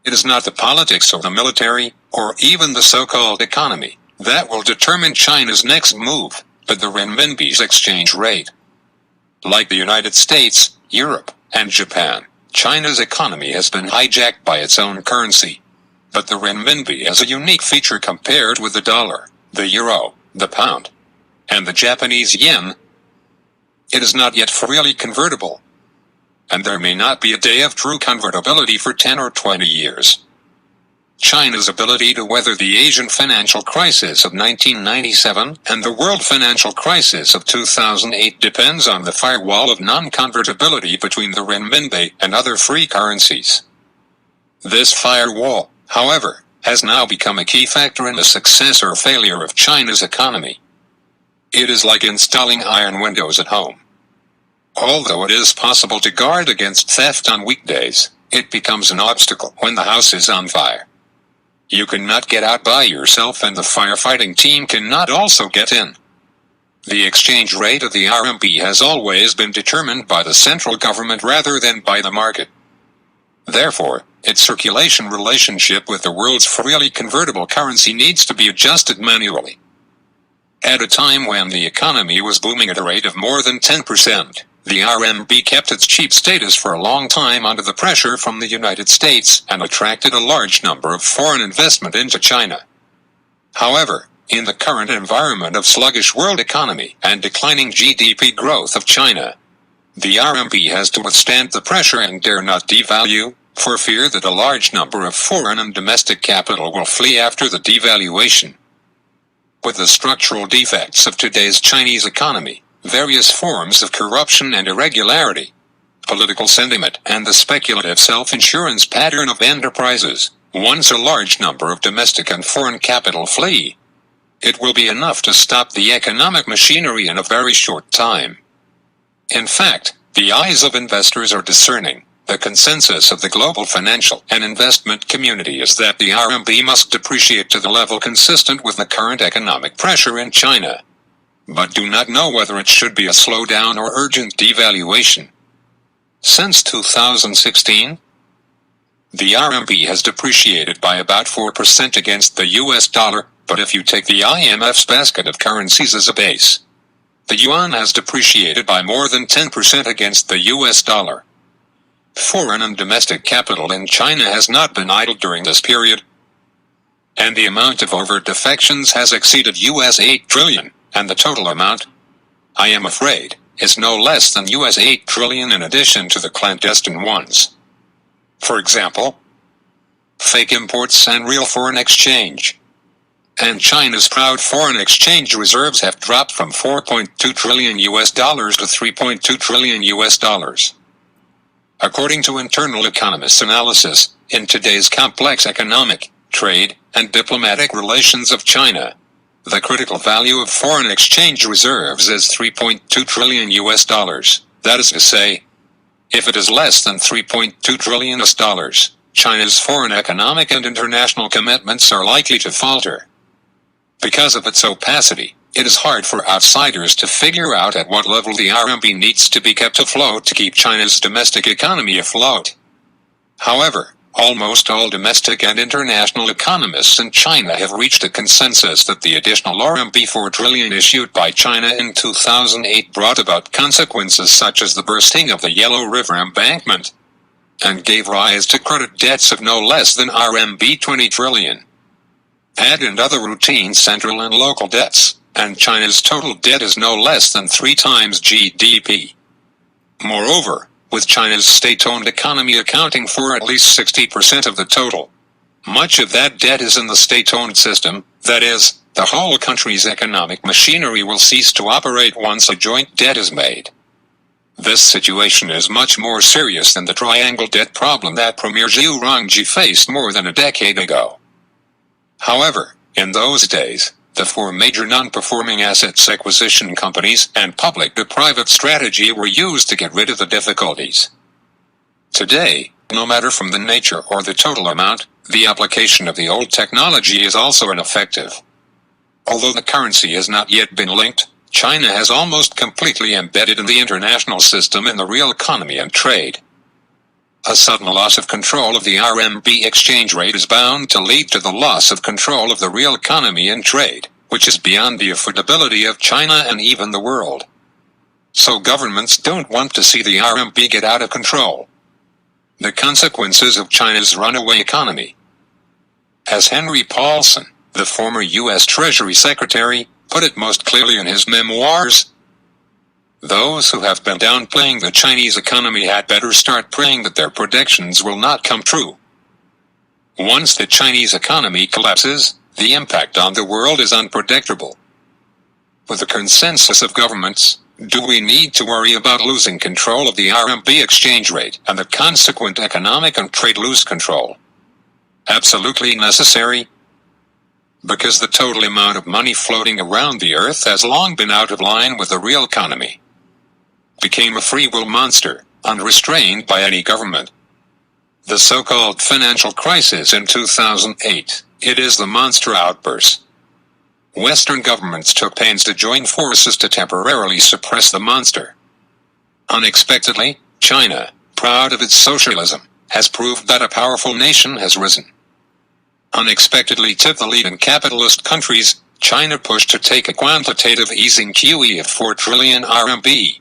It is not the politics or the military, or even the so-called economy, that will determine China's next move, but the renminbi's exchange rate. Like the United States, Europe, and Japan, China's economy has been hijacked by its own currency. But the renminbi has a unique feature compared with the dollar, the euro, the pound, and the Japanese yen. It is not yet freely convertible, and there may not be a day of true convertibility for 10 or 20 years. China's ability to weather the Asian financial crisis of 1997 and the world financial crisis of 2008 depends on the firewall of non-convertibility between the renminbi and other free currencies. This firewall, however, has now become a key factor in the success or failure of China's economy. It is like installing iron windows at home. Although it is possible to guard against theft on weekdays, it becomes an obstacle when the house is on fire. You cannot get out by yourself and the firefighting team cannot also get in. The exchange rate of the RMB has always been determined by the central government rather than by the market. Therefore, its circulation relationship with the world's freely convertible currency needs to be adjusted manually. At a time when the economy was booming at a rate of more than 10%, the RMB kept its cheap status for a long time under the pressure from the United States and attracted a large number of foreign investment into China. However, in the current environment of sluggish world economy and declining GDP growth of China, the RMB has to withstand the pressure and dare not devalue, for fear that a large number of foreign and domestic capital will flee after the devaluation. With the structural defects of today's Chinese economy, various forms of corruption and irregularity, political sentiment, and the speculative self-insurance pattern of enterprises, once a large number of domestic and foreign capital flee, it will be enough to stop the economic machinery in a very short time. In fact, the eyes of investors are discerning. The consensus of the global financial and investment community is that the RMB must depreciate to the level consistent with the current economic pressure in China, but do not know whether it should be a slowdown or urgent devaluation. Since 2016, the RMB has depreciated by about 4% against the US dollar, but if you take the IMF's basket of currencies as a base, the yuan has depreciated by more than 10% against the US dollar. Foreign and domestic capital in China has not been idle during this period, and the amount of overt defections has exceeded US 8 trillion, and the total amount, I am afraid, is no less than US 8 trillion in addition to the clandestine ones. For example, fake imports and real foreign exchange. And China's proud foreign exchange reserves have dropped from 4.2 trillion US dollars to 3.2 trillion US dollars. According to internal economists' analysis, in today's complex economic, trade, and diplomatic relations of China, the critical value of foreign exchange reserves is 3.2 trillion US dollars. That is to say, if it is less than 3.2 trillion US dollars, China's foreign economic and international commitments are likely to falter. Because of its opacity, it is hard for outsiders to figure out at what level the RMB needs to be kept afloat to keep China's domestic economy afloat. However, almost all domestic and international economists in China have reached a consensus that the additional RMB 4 trillion issued by China in 2008 brought about consequences such as the bursting of the Yellow River embankment, and gave rise to credit debts of no less than RMB 20 trillion. Add in other routine central and local debts, and China's total debt is no less than 3 times GDP. Moreover, with China's state-owned economy accounting for at least 60% of the total, much of that debt is in the state-owned system, that is, the whole country's economic machinery will cease to operate once a joint debt is made. This situation is much more serious than the triangle debt problem that Premier Zhu Rongji faced more than a decade ago. However, in those days, the 4 major non-performing assets acquisition companies and public-to-private strategy were used to get rid of the difficulties. Today, no matter from the nature or the total amount, the application of the old technology is also ineffective. Although the currency has not yet been linked, China has almost completely embedded in the international system in the real economy and trade. A sudden loss of control of the RMB exchange rate is bound to lead to the loss of control of the real economy and trade, which is beyond the affordability of China and even the world. So governments don't want to see the RMB get out of control. The consequences of China's runaway economy. As Henry Paulson, the former U.S. Treasury Secretary, put it most clearly in his memoirs, those who have been downplaying the Chinese economy had better start praying that their predictions will not come true. Once the Chinese economy collapses, the impact on the world is unpredictable. With the consensus of governments, do we need to worry about losing control of the RMB exchange rate and the consequent economic and trade lose control? Absolutely necessary. Because the total amount of money floating around the earth has long been out of line with the real economy. Became a free will monster, unrestrained by any government. The so-called financial crisis in 2008, it is the monster outburst. Western governments took pains to join forces to temporarily suppress the monster. Unexpectedly, China, proud of its socialism, has proved that a powerful nation has risen. Unexpectedly took the lead in capitalist countries, China pushed to take a quantitative easing QE of 4 trillion RMB.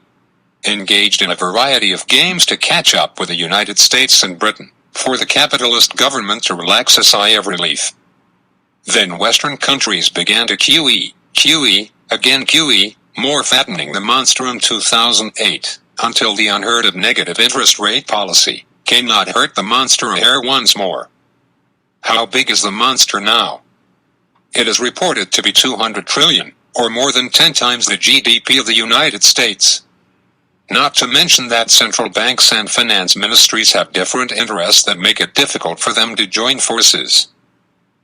Engaged in a variety of games to catch up with the United States and Britain, for the capitalist government to relax a sigh of relief. Then Western countries began to QE, again QE, more fattening the monster in 2008, until the unheard of negative interest rate policy cannot hurt the monster a hair once more. How big is the monster now? It is reported to be 200 trillion, or more than 10 times the GDP of the United States. Not to mention that central banks and finance ministries have different interests that make it difficult for them to join forces.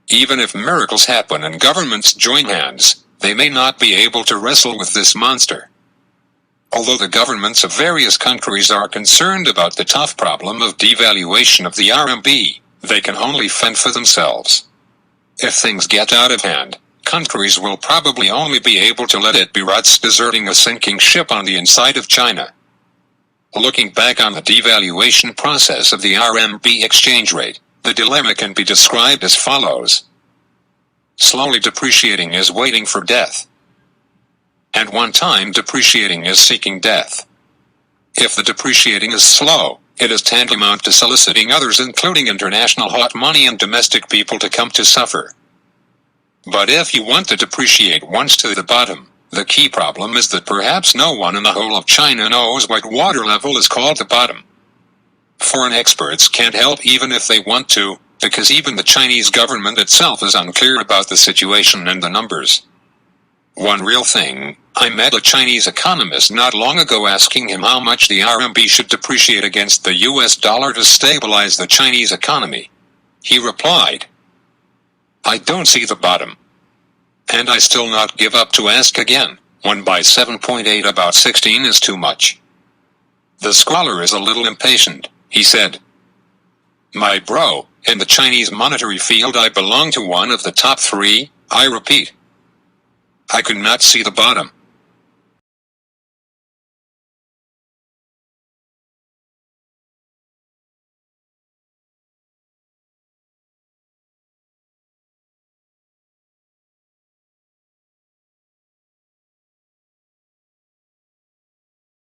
Even if miracles happen and governments join hands, they may not be able to wrestle with this monster. Although the governments of various countries are concerned about the tough problem of devaluation of the RMB, they can only fend for themselves. If things get out of hand, countries will probably only be able to let it be rats deserting a sinking ship on the inside of China. Looking back on the devaluation process of the RMB exchange rate, the dilemma can be described as follows. Slowly depreciating is waiting for death. And one time depreciating is seeking death. If the depreciating is slow, it is tantamount to soliciting others, including international hot money and domestic people, to come to suffer. But if you want to depreciate once to the bottom, the key problem is that perhaps no one in the whole of China knows what water level is called the bottom. Foreign experts can't help even if they want to, because even the Chinese government itself is unclear about the situation and the numbers. One real thing, I met a Chinese economist not long ago asking him how much the RMB should depreciate against the US dollar to stabilize the Chinese economy. He replied, "I don't see the bottom. And I still not give up to ask again. 1 by 7.8 about 16 is too much." The scholar is a little impatient, he said. "My bro, in the Chinese monetary field I belong to one of the top 3, I repeat. I could not see the bottom.